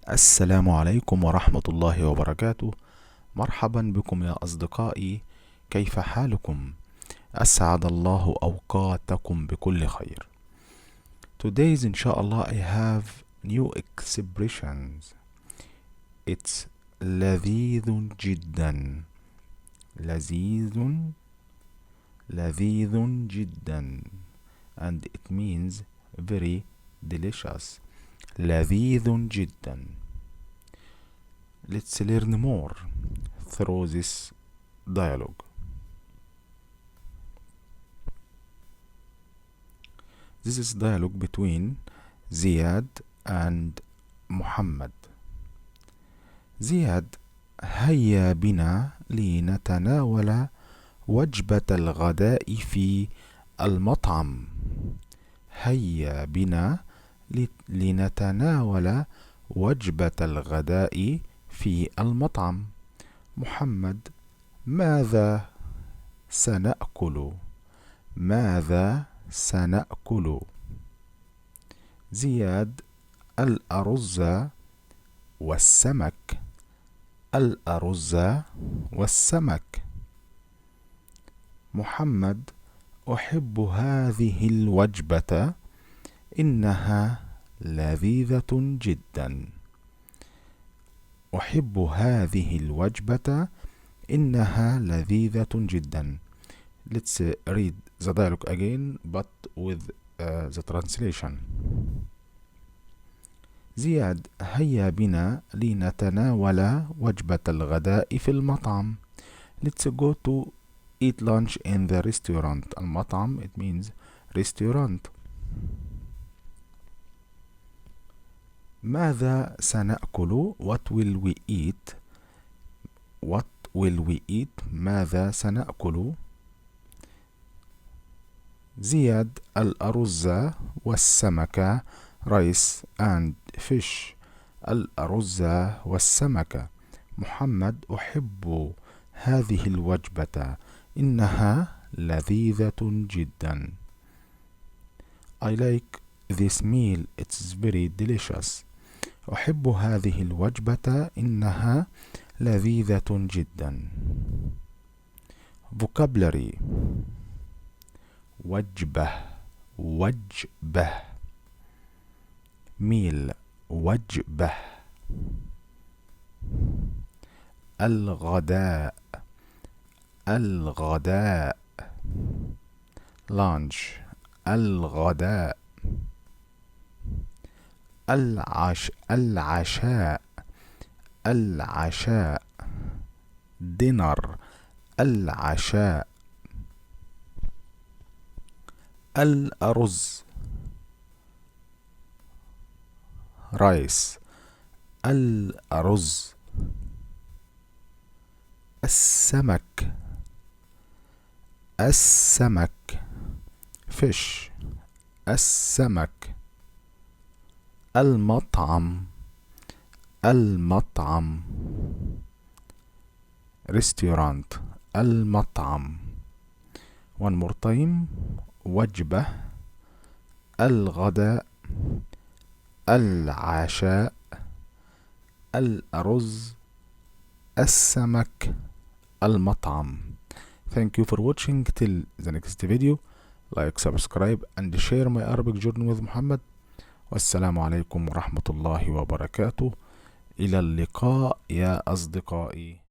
السلام عليكم ورحمة الله وبركاته. مرحبا بكم يا أصدقائي، كيف حالكم؟ أسعد الله أوقاتكم بكل خير. Today's inshallah I have new expressions. It's لذيذ جدا. لذيذ جدا, and it means very delicious. لذيذ جدا. Let's learn more through this dialogue. This is dialogue between Ziyad and Muhammad. زياد: هيا بنا لنتناول وجبة الغداء في المطعم. هيا بنا لنتناول وجبة الغداء في المطعم. محمد: ماذا سنأكل؟ ماذا سنأكل؟ زياد: الأرز والسمك. الأرز والسمك. محمد: أحب هذه الوجبة، إنها لذيذة جدا. أحب هذه الوجبة، إنها لذيذة جدا. Let's read the dialogue again but with the translation. زياد: هيا بنا لنتناول وجبة الغداء في المطعم. Let's go to eat lunch in the restaurant. المطعم it means restaurant. ماذا سنأكل؟ What will we eat? What will we eat? ماذا سنأكل؟ زياد: الأرز والسمك. rice and fish. الأرز والسمك. محمد: أحب هذه الوجبة، إنها لذيذة جدا. I like this meal, it's very delicious. أحب هذه الوجبة، إنها لذيذة جدا. Vocabulary: وجبة وجبة. meal وجبة. الغداء الغداء. lunch الغداء. العشاء العشاء. dinner العشاء. الأرز rice الأرز. السمك السمك fish السمك. المطعم المطعم restaurant المطعم. one more time. وجبة الغداء العشاء الأرز السمك المطعم. Thank you for watching. Till the next video, like, subscribe and share my Arabic journey with Muhammad. والسلام عليكم ورحمة الله وبركاته. إلى اللقاء يا أصدقائي.